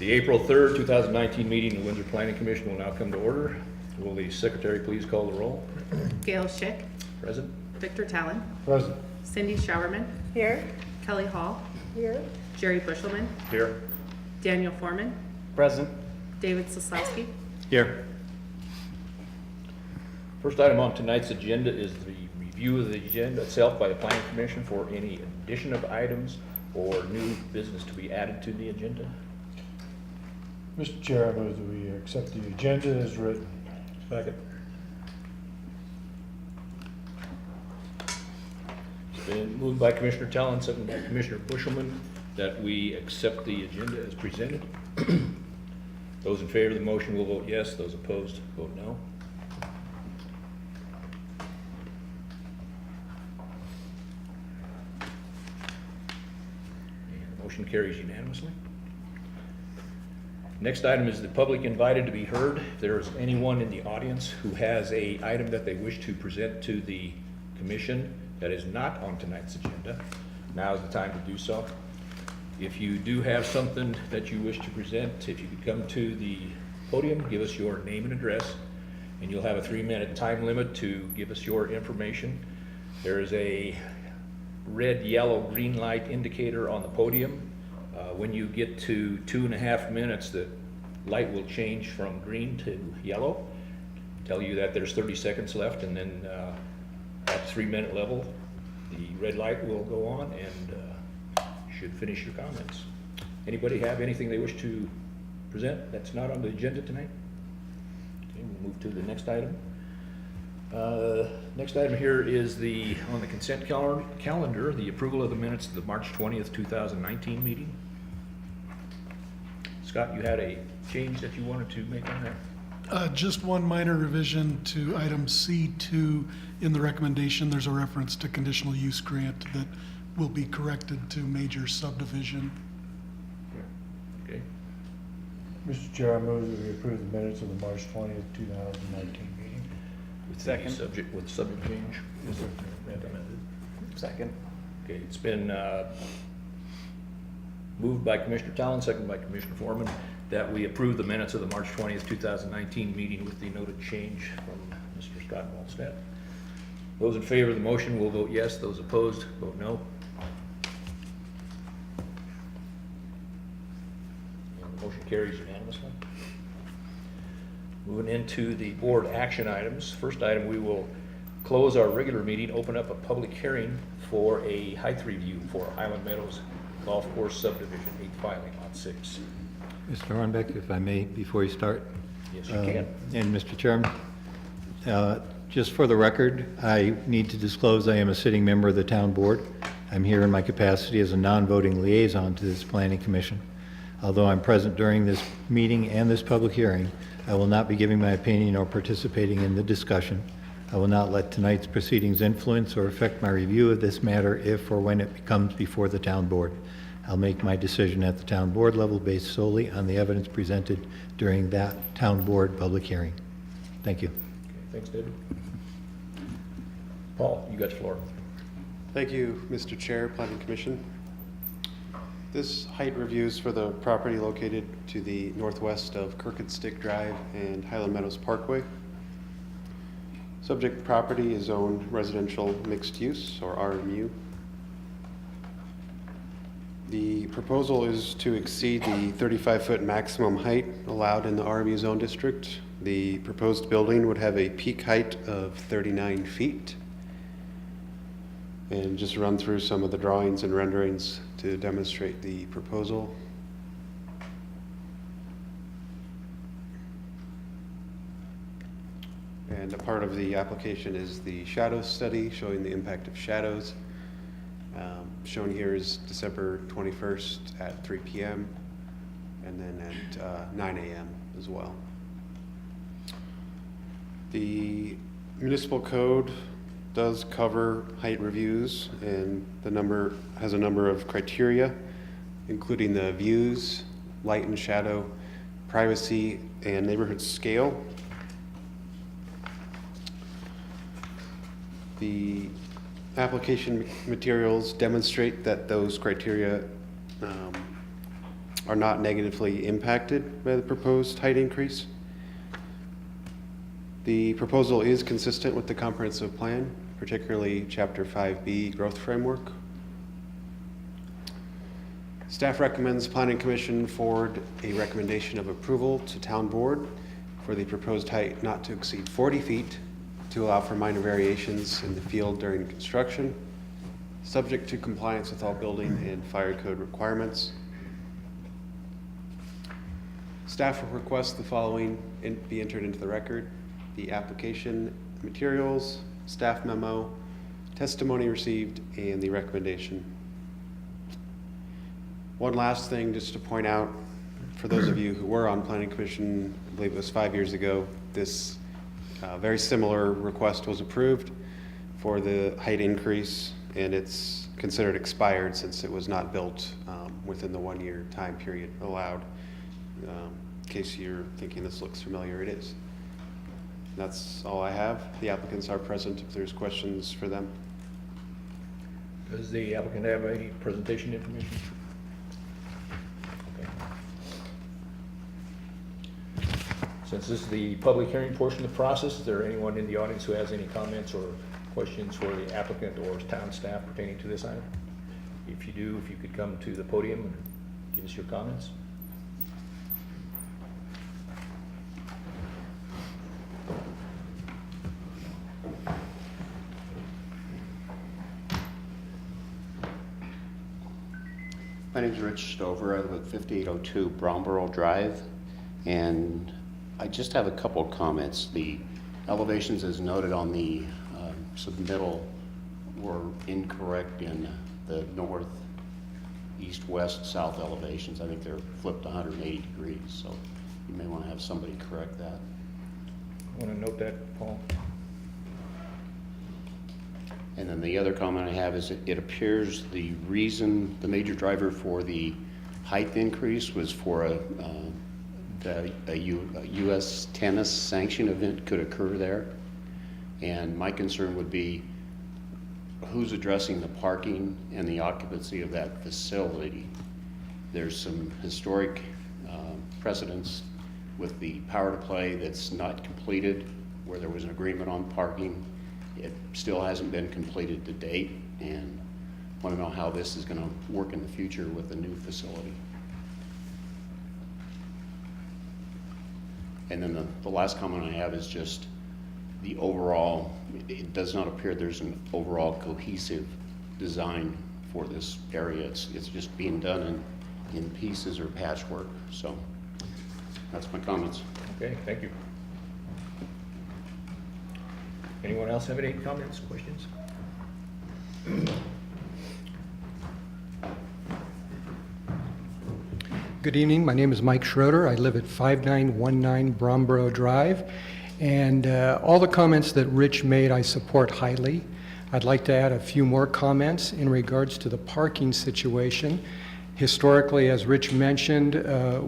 The April 3rd, 2019 meeting of the Windsor Planning Commission will now come to order. Will the secretary please call the roll? Gail Schick, Present. Victor Talon, Present. Cindy Showerman, Here. Kelly Hall, Here. Jerry Bushelman, Here. Daniel Foreman, Present. David Soslowski. Here. First item on tonight's agenda is the review of the agenda itself by the Planning Commission for any addition of items or new business to be added to the agenda. Mr. Chair, I move that we accept the agenda as written. Second. It's been moved by Commissioner Talon, seconded by Commissioner Bushelman, that we accept the agenda as presented. Those in favor of the motion will vote yes. Those opposed, vote no. And the motion carries unanimously. Next item is the public invited to be heard. If there is anyone in the audience who has a item that they wish to present to the commission that is not on tonight's agenda, now is the time to do so. If you do have something that you wish to present, if you could come to the podium, give us your name and address, and you'll have a 3-minute time limit to give us your information. There is a red, yellow, green light indicator on the podium. When you get to 2.5 minutes, the light will change from green to yellow, tell you that there's 30 seconds left, and then at 3-minute level, the red light will go on and should finish your comments. Anybody have anything they wish to present that's not on the agenda tonight? Okay, we'll move to the next item. Next item here is on the consent calendar, the approval of the minutes of the March 20th, 2019 meeting. Scott, you had a change that you wanted to make on there? Just one minor revision to item C2 in the recommendation. There's a reference to conditional use grant that will be corrected to major subdivision. Okay. Mr. Chair, I move that we approve the minutes of the March 20th, 2019 meeting. With Second. With subject change. Yes, sir. Recommended. Second. Okay, it's been moved by Commissioner Talon, seconded by Commissioner Foreman, that we approve the minutes of the March 20th, 2019 meeting with the noted change from Mr. Scott Wallstedt. Those in favor of the motion will vote yes. Those opposed, vote no. And the motion carries unanimously. Moving into the board action items. First item, we will close our regular meeting, open up a public hearing for a height review for Highland Meadows Golf Course Subdivision 8 filing on 6. Mr. Hornbeck, if I may, before you start. Yes, you can. And Mr. Chairman, just for the record, I need to disclose I am a sitting member of the town board. I'm here in my capacity as a non-voting liaison to this planning commission. Although I'm present during this meeting and this public hearing, I will not be giving my opinion or participating in the discussion. I will not let tonight's proceedings influence or affect my review of this matter if or when it comes before the town board. I'll make my decision at the town board level based solely on the evidence presented during that town board public hearing. Thank you. Okay, thanks, David. Paul, you got the floor. Thank you, Mr. Chair, Planning Commission. This height review is for the property located to the northwest of Crooked Stick Drive and Highland Meadows Parkway. Subject property is zoned residential mixed use, or RMU. The proposal is to exceed the 35-foot maximum height allowed in the RMU zone district. The proposed building would have a peak height of 39 feet. And just run through some of the drawings and renderings to demonstrate the proposal. And a part of the application is the shadow study showing the impact of shadows. Shown here is December 21st at 3 p.m. and then at 9 a.m. as well. The municipal code does cover height reviews, and the has a number of criteria, including the views, light and shadow, privacy, and neighborhood scale. The application materials demonstrate that those criteria are not negatively impacted by the proposed height increase. The proposal is consistent with the comprehensive plan, particularly Chapter 5B Growth Framework. Staff recommends Planning Commission forward a recommendation of approval to Town Board for the proposed height not to exceed 40 feet to allow for minor variations in the field during construction, subject to compliance with all building and fire code requirements. Staff will request the following be entered into the record: the application materials, staff memo, testimony received, and the recommendation. One last thing just to point out, for those of you who were on Planning Commission, I believe it was 5 years ago, this very similar request was approved for the height increase, and it's considered expired since it was not built within the 1 year time period allowed. In case you're thinking this looks familiar, it is. That's all I have. The applicants are present if there's questions for them. Does the applicant have any presentation information? Okay. Since this is the public hearing portion of the process, is there anyone in the audience who has any comments or questions for the applicant or town staff pertaining to this item? If you do, if you could come to the podium and give us your comments. My name's Rich Stover. I live at 5802 Bromborough Drive, and I just have a couple of comments. The elevations as noted on the submittal were incorrect in the north, east, west, south elevations. I think they're flipped 180 degrees, so you may want to have somebody correct that. I want to note that, Paul. And then the other comment I have is it appears the reason, the major driver for the height increase was for a U.S. tennis sanction event could occur there. And my concern would be who's addressing the parking and the occupancy of that facility. There's some historic precedents with the power to play that's not completed, where there was an agreement on parking. It still hasn't been completed to date, and want to know how this is going to work in the future with the new facility. And then the last comment I have is just the overall, it does not appear there's an overall cohesive design for this area. It's just being done in pieces or patchwork. So that's my comments. Okay, thank you. Anyone else have any comments, questions? Good evening. My name is Mike Schroeder. I live at 5919 Bromborough Drive. And all the comments that Rich made, I support highly. I'd like to add a few more comments in regards to the parking situation. Historically, as Rich mentioned,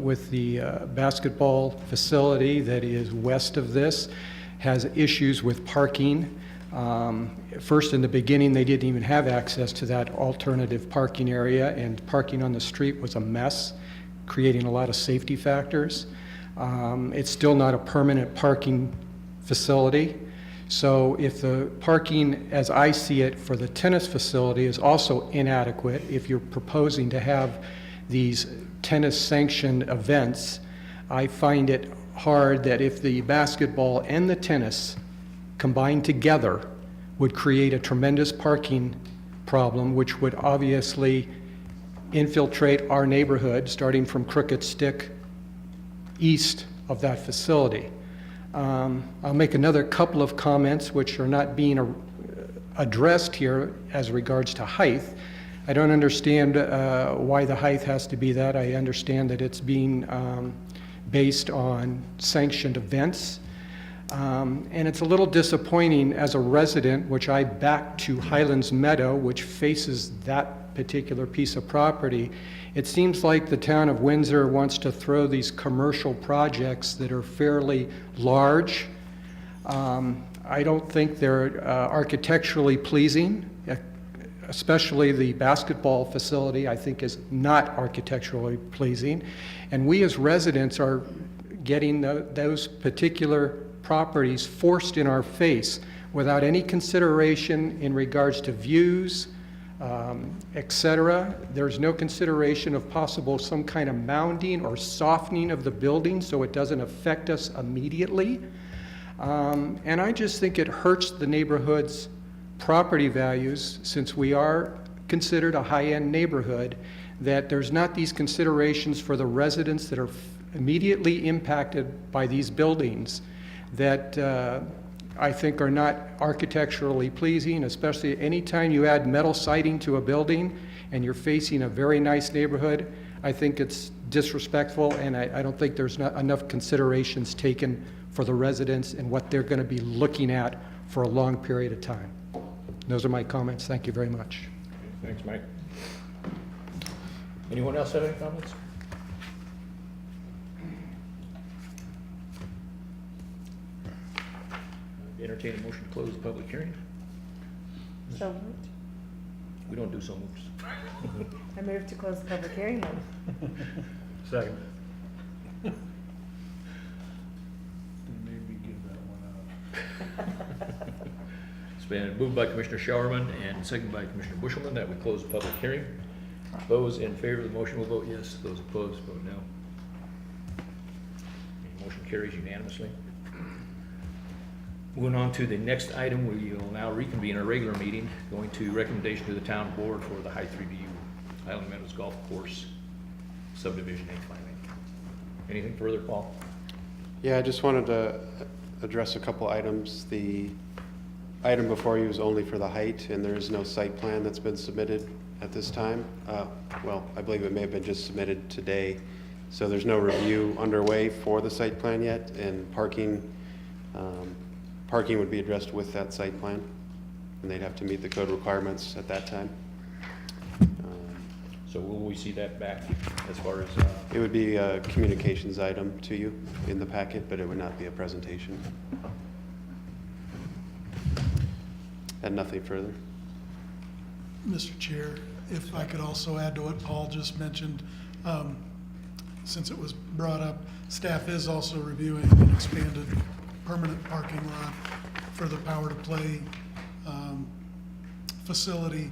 with the basketball facility that is west of this, has issues with parking. First, in the beginning, they didn't even have access to that alternative parking area, and parking on the street was a mess, creating a lot of safety factors. It's still not a permanent parking facility. So if the parking, as I see it, for the tennis facility is also inadequate, if you're proposing to have these tennis sanctioned events, I find it hard that if the basketball and the tennis combined together would create a tremendous parking problem, which would obviously infiltrate our neighborhood, starting from Crooked Stick east of that facility. I'll make another couple of comments which are not being addressed here as regards to height. I don't understand why the height has to be that. I understand that it's being based on sanctioned events. And it's a little disappointing as a resident, which I back to Highlands Meadow, which faces that particular piece of property. It seems like the town of Windsor wants to throw these commercial projects that are fairly large. I don't think they're architecturally pleasing. especially the basketball facility, I think is not architecturally pleasing. And we as residents are getting those particular properties forced in our face without any consideration in regards to views, et cetera. There's no consideration of possible some kind of mounding or softening of the building so it doesn't affect us immediately. And I just think it hurts the neighborhood's property values, since we are considered a high-end neighborhood, that there's not these considerations for the residents that are immediately impacted by these buildings that I think are not architecturally pleasing, especially anytime you add metal siding to a building and you're facing a very nice neighborhood. I think it's disrespectful, and I don't think there's not enough considerations taken for the residents and what they're going to be looking at for a long period of time. Those are my comments. Thank you very much. Thanks, Mike. Anyone else have any comments? Entertain a motion to close the public hearing? So moved. We don't do so moves. I move to close the public hearing then. Second. Maybe give that one up. It's been moved by Commissioner Showerman and seconded by Commissioner Bushelman that we close the public hearing. Those in favor of the motion will vote yes. Those opposed, vote no. Motion carries unanimously. Moving on to the next item, we will now reconvene our regular meeting, going to recommendation to the town board for the High 3BU Highland Meadows Golf Course subdivision and planning. Anything further, Paul? Yeah, I just wanted to address a couple items. The item before you is only for the height, and there is no site plan that's been submitted at this time. Well, I believe it may have been just submitted today, so there's no review underway for the site plan yet, and parking would be addressed with that site plan, and they'd have to meet the code requirements at that time. So will we see that back as far as, It would be a communications item to you in the packet, but it would not be a presentation. And nothing further. Mr. Chair, if I could also add to what Paul just mentioned, since it was brought up, staff is also reviewing an expanded permanent parking lot for the Power to Play facility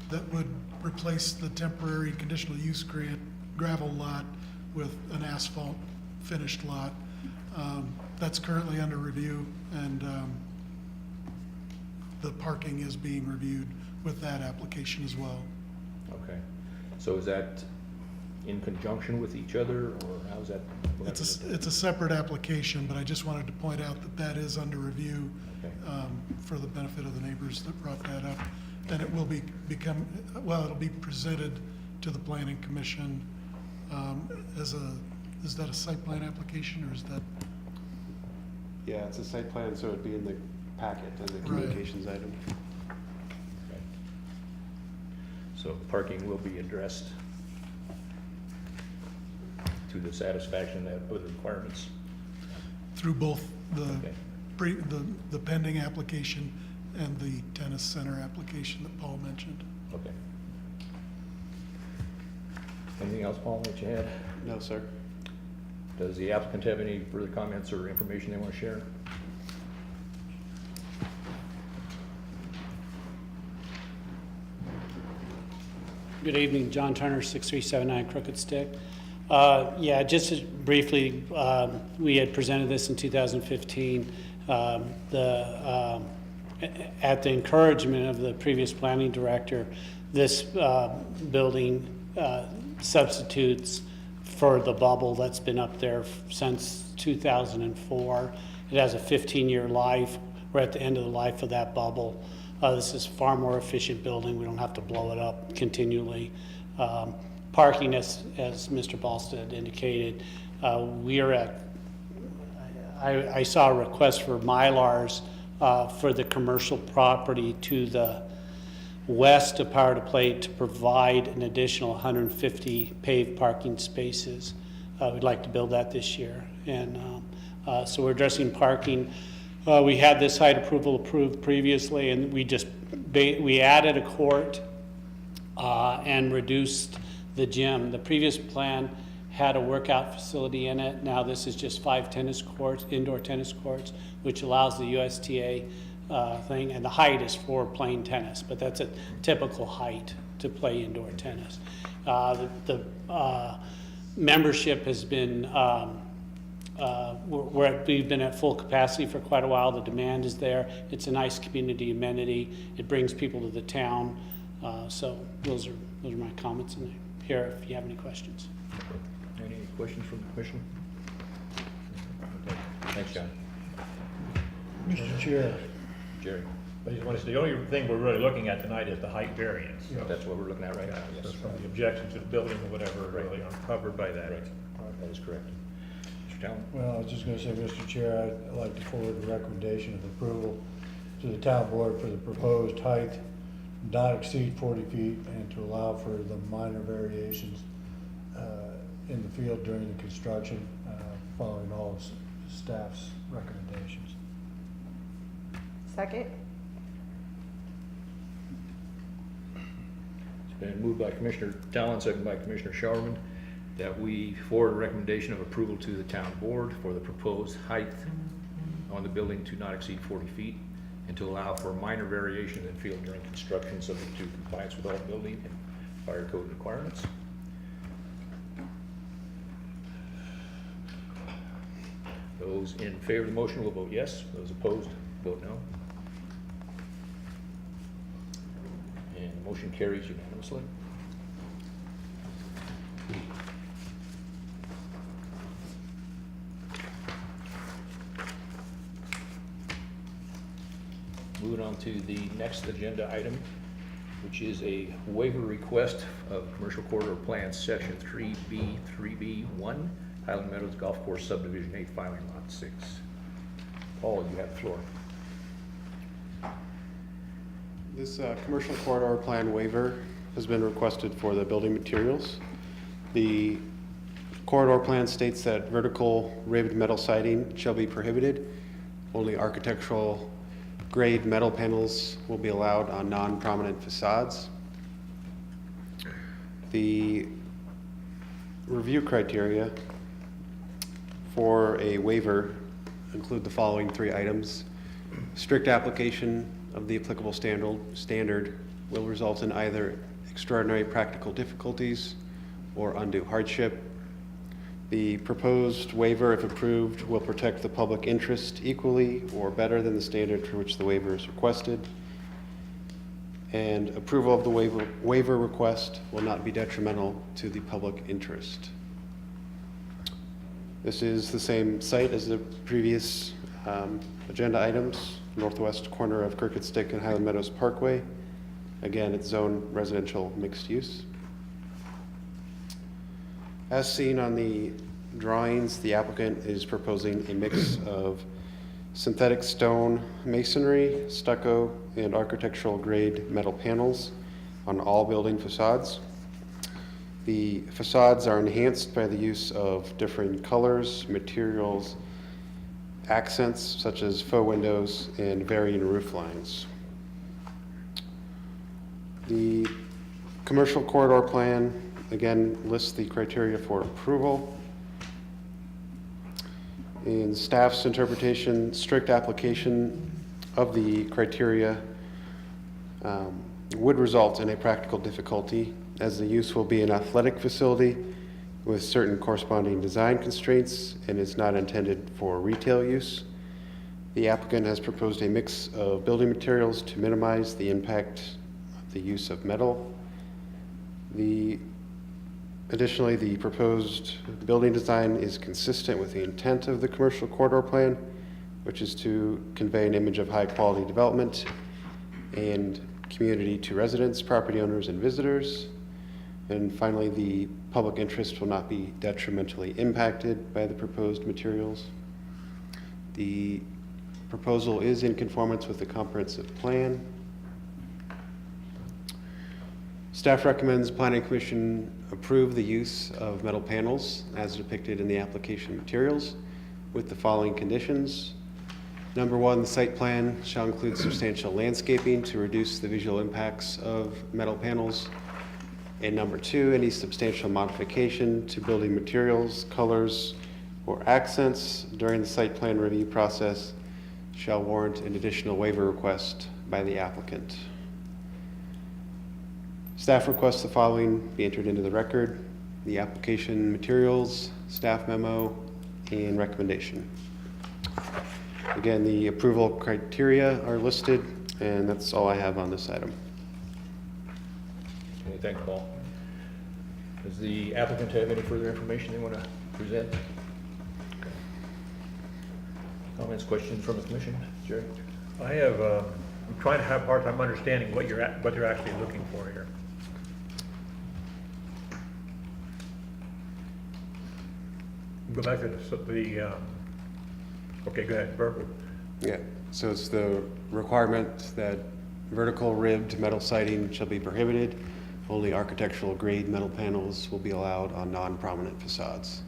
that would replace the temporary conditional use grant gravel lot with an asphalt finished lot. That's currently under review, and the parking is being reviewed with that application as well. okay. So is that in conjunction with each other, or how's that? It's a separate application, but I just wanted to point out that that is under review Okay. for the benefit of the neighbors that brought that up. And it will it'll be presented to the Planning Commission is that a site plan application, or is that? Yeah, it's a site plan, so it'd be in the packet as a communications item. Okay. So parking will be addressed to the satisfaction of the requirements. Through both Okay. the pending application and the tennis center application that Paul mentioned. Okay. Anything else, Paul, that you had? No, sir. Does the applicant have any further comments or information they want to share? Good evening, John Turner, 6379 Crooked Stick. Yeah, just briefly, we had presented this in 2015. At the encouragement of the previous planning director, this building substitutes for the bubble that's been up there since 2004. It has a 15-year life. We're at the end of the life of that bubble. This is a far more efficient building. We don't have to blow it up continually. Parking, as Mr. Ballstead indicated, we are at, I saw a request for Mylars for the commercial property to the west of Power to Play to provide an additional 150 paved parking spaces. We'd like to build that this year. And so we're addressing parking. We had this site approval approved previously, and we added a court and reduced the gym. The previous plan had a workout facility in it. Now this is just 5 tennis courts, indoor tennis courts, which allows the USTA thing, and the height is for playing tennis, but that's a typical height to play indoor tennis. The membership has been, we've been at full capacity for quite a while. The demand is there. It's a nice community amenity. It brings people to the town. So those are my comments, and I'm here if you have any questions. Any questions from the commission? Okay. Thanks, John. Mr. Chair, Jerry? I just want to say, the only thing we're really looking at tonight is the height variance. That's what we're looking at right now, yes. So from the objections to the building or whatever really aren't covered by that. That is correct. Mr. Talon? well, I was just gonna say, Mr. Chair, I'd like to forward the recommendation of approval to the town board for the proposed height not exceed 40 feet and to allow for the minor variations in the field during the construction, following all of staff's recommendations. Second? It's been moved by Commissioner Talon, second by Commissioner Showerman, that we forward a recommendation of approval to the town board for the proposed height on the building to not exceed 40 feet and to allow for minor variations in field during construction subject to compliance with all building and fire code requirements. Those in favor of the motion will vote yes. Those opposed, vote no. And the motion carries unanimously. Moving on to the next agenda item, which is a waiver request of Commercial Corridor Plan Section 3B, 3B1, Highland Meadows Golf Course Subdivision 8, filing lot 6. Paul, you have the floor. This commercial corridor plan waiver has been requested for the building materials. The corridor plan states that vertical ribbed metal siding shall be prohibited. Only architectural grade metal panels will be allowed on non-prominent facades. The review criteria for a waiver include the following 3 items. Strict application of the applicable standard will result in either extraordinary practical difficulties or undue hardship. The proposed waiver, if approved, will protect the public interest equally or better than the standard for which the waiver is requested. And approval of the waiver request will not be detrimental to the public interest. This is the same site as the previous agenda items, northwest corner of Crooked Stick and Highland Meadows Parkway. Again, it's zone residential mixed use. As seen on the drawings, the applicant is proposing a mix of synthetic stone masonry, stucco, and architectural grade metal panels on all building facades. The facades are enhanced by the use of different colors, materials, accents such as faux windows, and varying roof lines. The commercial corridor plan again lists the criteria for approval. In staff's interpretation, strict application of the criteria would result in a practical difficulty, as the use will be an athletic facility with certain corresponding design constraints and is not intended for retail use. The applicant has proposed a mix of building materials to minimize the impact of the use of metal. Additionally, the proposed building design is consistent with the intent of the commercial corridor plan, which is to convey an image of high-quality development and community to residents, property owners, and visitors. And finally, the public interest will not be detrimentally impacted by the proposed materials. The proposal is in conformance with the comprehensive plan. Staff recommends Planning Commission approve the use of metal panels as depicted in the application materials with the following conditions. Number 1, the site plan shall include substantial landscaping to reduce the visual impacts of metal panels And number 2, any substantial modification to building materials, colors, or accents during the site plan review process shall warrant an additional waiver request by the applicant. Staff requests the following be entered into the record: the application materials, staff memo, and recommendation. Again, the approval criteria are listed, and that's all I have on this item. Okay, thanks, Paul. Does the applicant have any further information they want to present? Okay. Comments, questions from the commission? Jerry? I have, I'm trying to have a hard time understanding what you're actually looking for here. Go back to okay, go ahead, Bert. Yeah, so it's the requirement that vertical ribbed metal siding shall be prohibited. Only architectural grade metal panels will be allowed on non-prominent facades.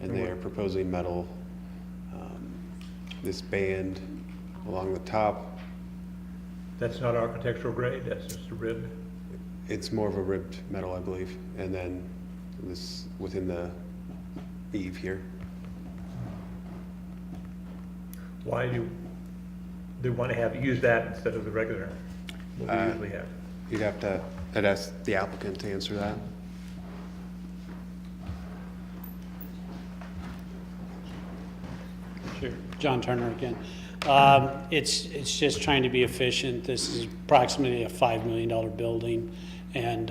And they are proposing metal, this band along the top. That's not architectural grade, that's just a rib? It's more of a ribbed metal, I believe. And then this within the eave here. Why do they want to use that instead of the regular, what we usually have? You'd have to, I'd ask the applicant to answer that. Sure. John Turner again. It's just trying to be efficient. This is approximately a $5 million building, and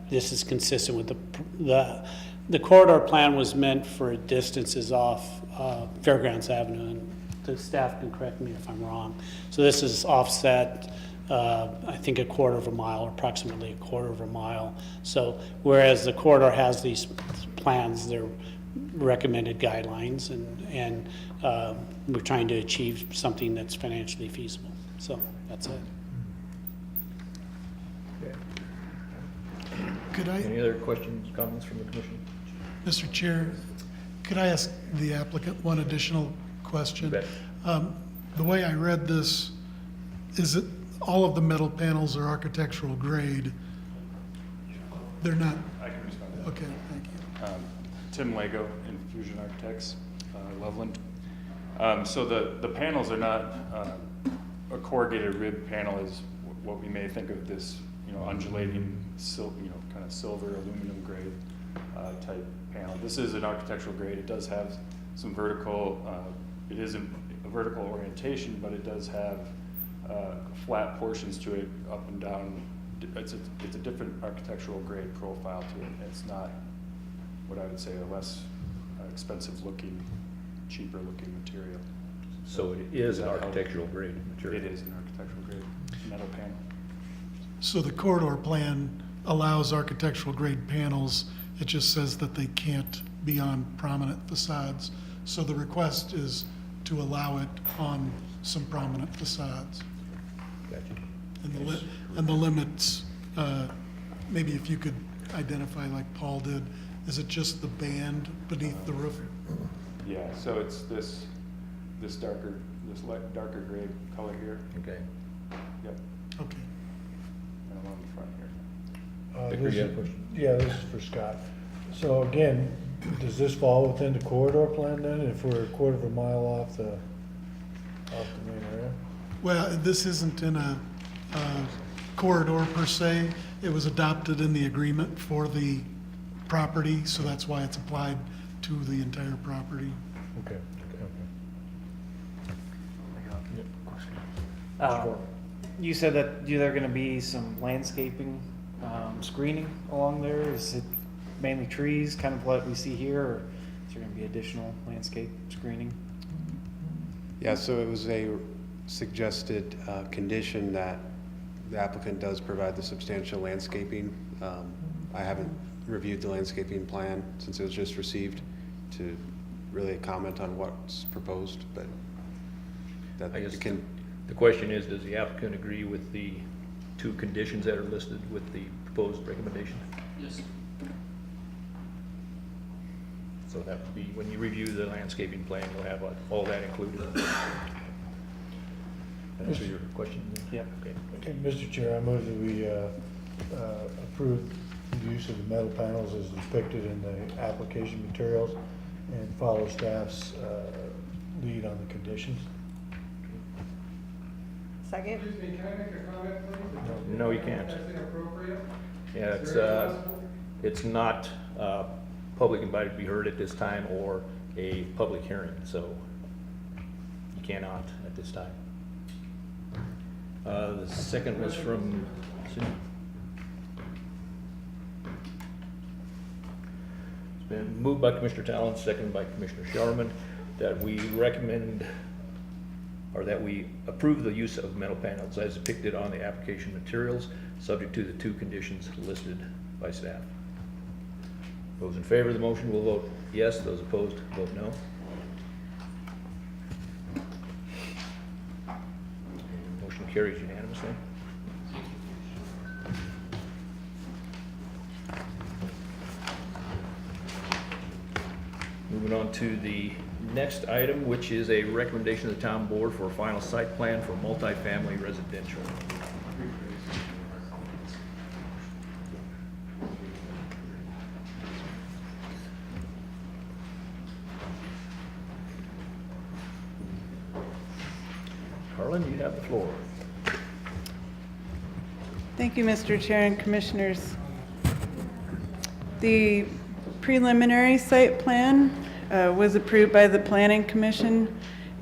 this is consistent with the corridor plan was meant for distances off Fairgrounds Avenue, and the staff can correct me if I'm wrong. So this is offset, I think, a quarter of a mile, or approximately a quarter of a mile. So whereas the corridor has these plans, they're recommended guidelines, and we're trying to achieve something that's financially feasible. So that's it. Okay. Could Any I, other questions, comments from the commission? Mr. Chair, could I ask the applicant one additional question? You bet. The way I read this, is it all of the metal panels are architectural grade? They're not? I can respond to that. Okay, thank you. Tim Lego, Infusion Architects, Loveland. So the panels are not a corrugated rib panel is what we may think of this, undulating, kind of silver aluminum grade type panel. This is an architectural grade. It does have some vertical, it isn't a vertical orientation, but it does have flat portions to it, up and down. It's a different architectural grade profile to it. It's not what I would say a less expensive looking, cheaper looking material. So it is an architectural grade material? It is an architectural grade metal panel. So the corridor plan allows architectural grade panels, it just says that they can't be on prominent facades. So the request is to allow it on some prominent facades. Gotcha. And the limits, maybe if you could identify like Paul did, is it just the band beneath the roof? Yeah, so it's this darker gray color here. Okay. Yep, Okay. and along the front here. Victor, This you have a is- question? Yeah, this is for Scott. So again, does this fall within the corridor plan then, if we're a quarter of a mile off the main area? Well, this isn't in a corridor per se. It was adopted in the agreement for the property, so that's why it's applied to the entire property. Okay. You said that there are gonna be some landscaping, screening along there. Is it mainly trees, kind of what we see here, or is there gonna be additional landscape screening? Yeah, so it was a suggested condition that the applicant does provide the substantial landscaping. I haven't reviewed the landscaping plan since it was just received to really comment on what's proposed, but that I guess you can, the question is, does the applicant agree with the two conditions that are listed with the proposed recommendation? Yes. So that would be, when you review the landscaping plan, you'll have all that included. Answer your question? Yep. Okay. Okay, Mr. Chair, I move that we approve use of the metal panels as depicted in the application materials and follow staff's lead on the conditions. Second? No, you can't. Yeah, it's not public invited to be heard at this time or a public hearing, so you cannot at this time. The second was from Cindy. It's been moved by Commissioner Talon, seconded by Commissioner Showerman, that we recommend, or that we approve the use of metal panels as depicted on the application materials, subject to the 2 conditions listed by staff. Those in favor of the motion will vote yes, those opposed vote no. Motion carries unanimously. Moving on to the next item, which is a recommendation of the town board for a final site plan for multifamily residential. Carlin, you have the floor. Thank you, Mr. Chair and Commissioners. The preliminary site plan was approved by the Planning Commission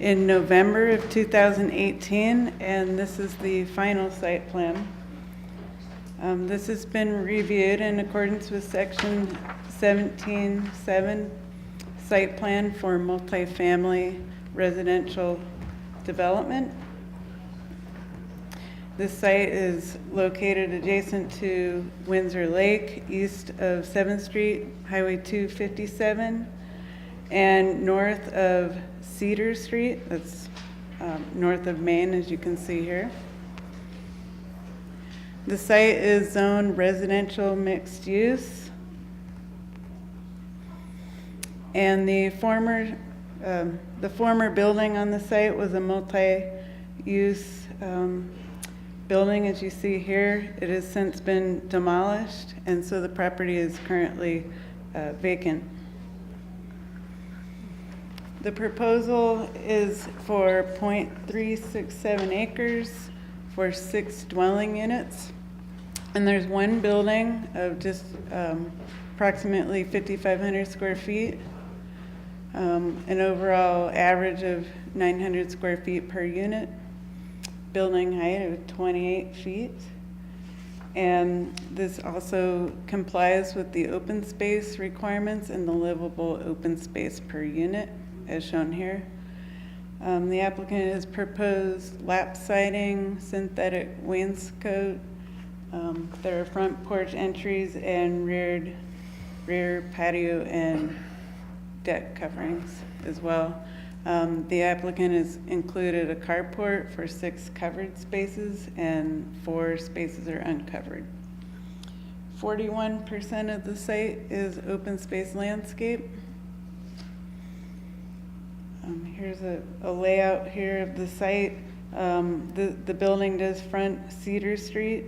in November of 2018, and this is the final site plan. This has been reviewed in accordance with Section 17.7 Site Plan for Multifamily Residential Development. This site is located adjacent to Windsor Lake, east of 7th Street, Highway 257, and north of Cedar Street. That's north of Main, as you can see here. The site is zoned residential mixed use. And the former building on the site was a multi-use building, as you see here. It has since been demolished, and so the property is currently vacant. The proposal is for 0.367 acres for 6 dwelling units. And there's one building of just approximately 5,500 square feet, an overall average of 900 square feet per unit, building height of 28 feet. And this also complies with the open space requirements and the livable open space per unit, as shown here. The applicant has proposed lap siding, synthetic wainscot. There are front porch entries and rear patio and deck coverings as well. The applicant has included a carport for 6 covered spaces and 4 spaces are uncovered. 41% of the site is open space landscape. Here's a layout here of the site. The building does front Cedar Street,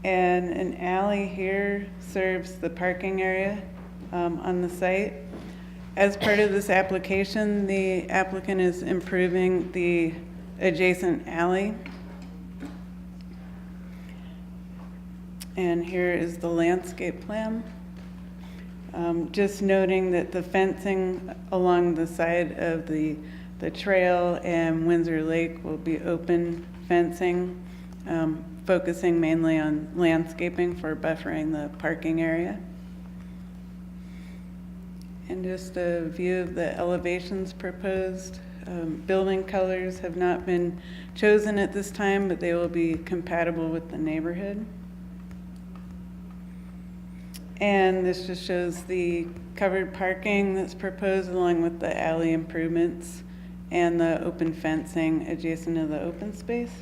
and an alley here serves the parking area on the site. As part of this application, the applicant is improving the adjacent alley. And here is the landscape plan. Just noting that the fencing along the side of the trail and Windsor Lake will be open fencing, focusing mainly on landscaping for buffering the parking area. And just a view of the elevations proposed. Building colors have not been chosen at this time, but they will be compatible with the neighborhood. And this just shows the covered parking that's proposed along with the alley improvements and the open fencing adjacent to the open space.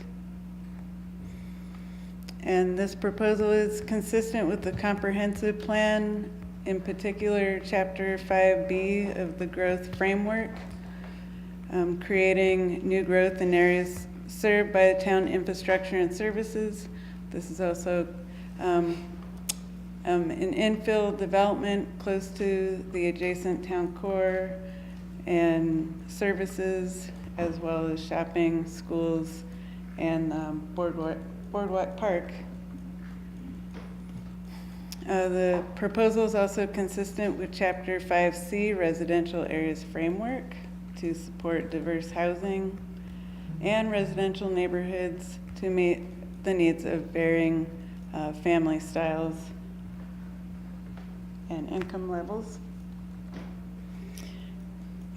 And this proposal is consistent with the comprehensive plan, in particular Chapter 5B of the growth framework, creating new growth in areas served by the town infrastructure and services. This is also an infill development close to the adjacent town core and services, as well as shopping, schools, and Boardwalk Park. The proposal is also consistent with Chapter 5C Residential Areas Framework to support diverse housing and residential neighborhoods to meet the needs of varying family styles and income levels.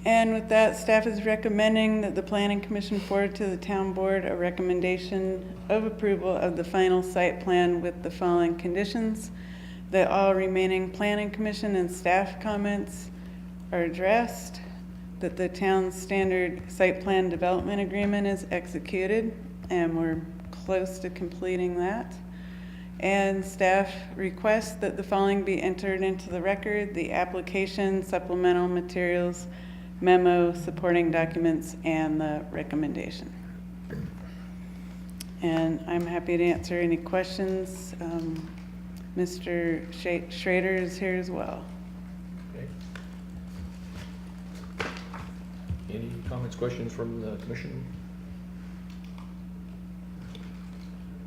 And with that, staff is recommending that the Planning Commission forward to the Town Board a recommendation of approval of the final site plan with the following conditions: that all remaining Planning Commission and staff comments are addressed, that the town's standard site plan development agreement is executed, and we're close to completing that. And staff requests that the following be entered into the record: the application, supplemental materials, memo, supporting documents, and the recommendation. And I'm happy to answer any questions. Mr. Schrader is here as well. Okay. Any comments, questions from the commission?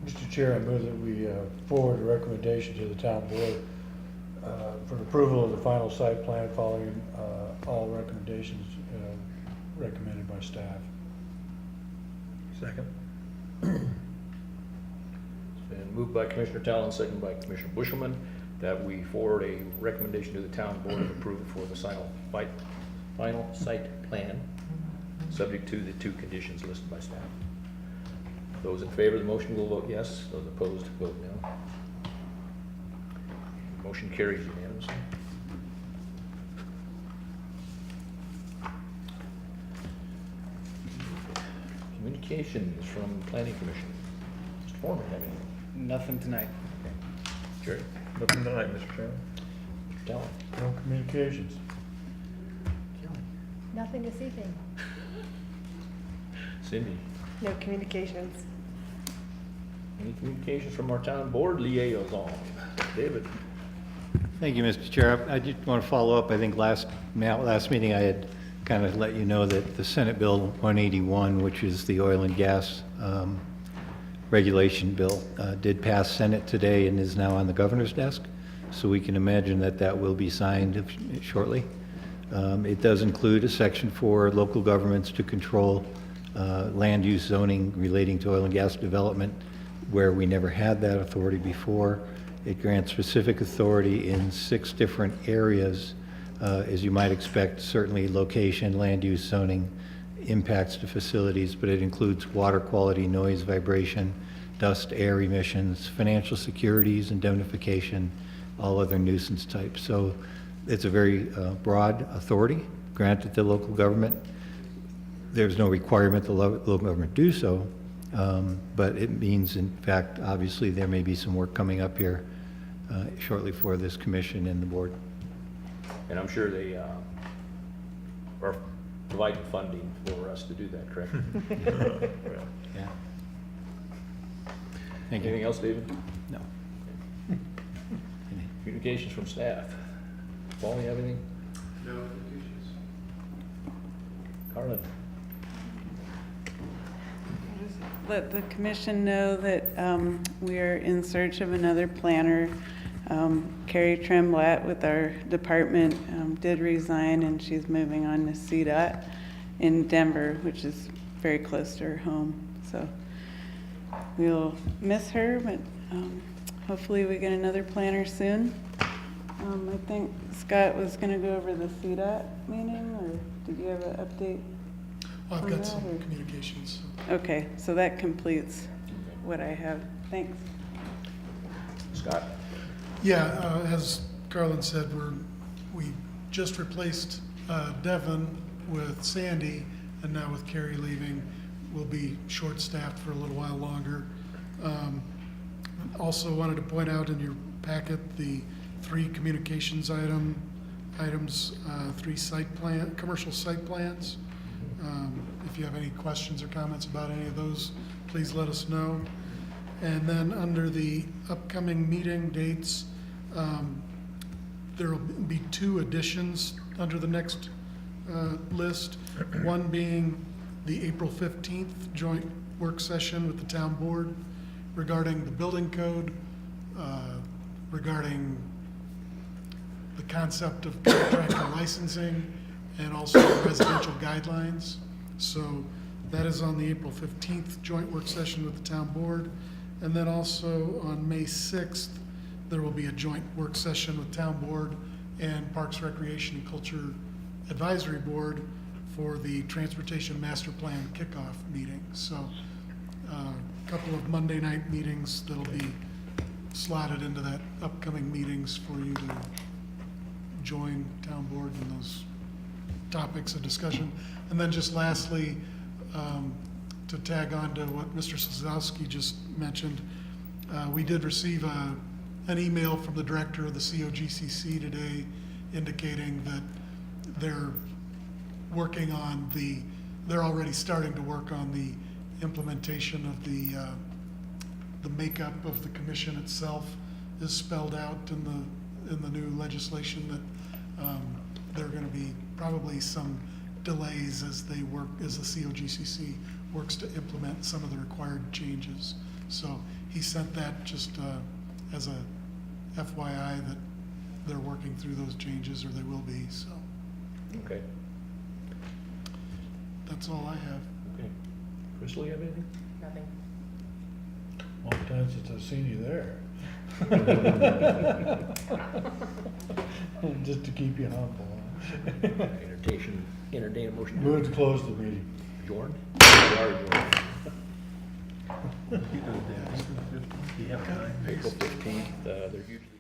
Mr. Chair, I move that we forward a recommendation to the town board for approval of the final site plan following all recommendations recommended by staff. Second. It's been moved by Commissioner Talon, seconded by Commissioner Bushelman, that we forward a recommendation to the town board of approval for the final site plan, subject to the 2 conditions listed by staff. Those in favor of the motion will vote yes. Those opposed, vote no. Motion carries unanimously. Communications from Planning Commission. Mr. Foreman, have any? Nothing tonight. Jerry? Nothing tonight, Mr. Chairman. Mr. Talon? No communications. Nothing this evening. Cindy? No communications. Any communications from our town board liaison? David? Thank you, Mr. Chair. I just want to follow up. I think last meeting I had kind of let you know that the Senate Bill 181, which is the oil and gas regulation bill, did pass Senate today and is now on the governor's desk. So we can imagine that that will be signed shortly. It does include a section for local governments to control land use zoning relating to oil and gas development, where we never had that authority before. It grants specific authority in 6 different areas, as you might expect, certainly location, land use zoning, impacts to facilities, but it includes water quality, noise, vibration, dust, air emissions, financial securities, indemnification, all other nuisance types. So it's a very broad authority granted to local government. There's no requirement the local government do so, but it means, in fact, obviously there may be some work coming up here shortly for this commission and the board. And I'm sure they are providing funding for us to do that, correct? Yeah. Thank you. Anything else, David? No. Communications from staff. Paul, you have anything? No communications. Carlin? Let the commission know that we are in search of another planner. Carrie Tremblett with our department did resign, and she's moving on to CDOT in Denver, which is very close to her home. So we'll miss her, but hopefully we get another planner soon. I think Scott was going to go over the CDOT meeting, or did you have an update? I've on got that, some or- communications. Okay, so that completes what I have. Thanks. Scott? Yeah, as Carlin said, we just replaced Devon with Sandy, and now with Carrie leaving, we'll be short-staffed for a little while longer. Also wanted to point out in your packet the 3 communications items, 3 commercial site plans. If you have any questions or comments about any of those, please let us know. And then under the upcoming meeting dates, There will be 2 additions under the next list. One being the April 15th joint work session with the town board regarding the building code, regarding the concept of contractor licensing, and also residential guidelines. So that is on the April 15th joint work session with the town board. And then also on May 6th, there will be a joint work session with town board and Parks, Recreation, and Culture Advisory Board for the Transportation Master Plan kickoff meeting. So a couple of Monday night meetings that'll be slotted into that upcoming meetings for you to join town board in those topics of discussion. And then just lastly, to tag on to what Mr. Sosowski just mentioned, we did receive an email from the director of the COGCC today indicating that they're working on they're already starting to work on the implementation of the makeup of the commission itself is spelled out in the new legislation that there are going to be probably some delays as the COGCC works to implement some of the required changes. So he sent that just as a FYI that they're working through those changes, or they will be, so Okay, that's all I have. okay. Crystal, you have anything? Nothing. Long time since I've seen you there. Just to keep you humble. Entertain a motion. to Move to close the meeting. adjourn. We are adjourned. April 15th, they're usually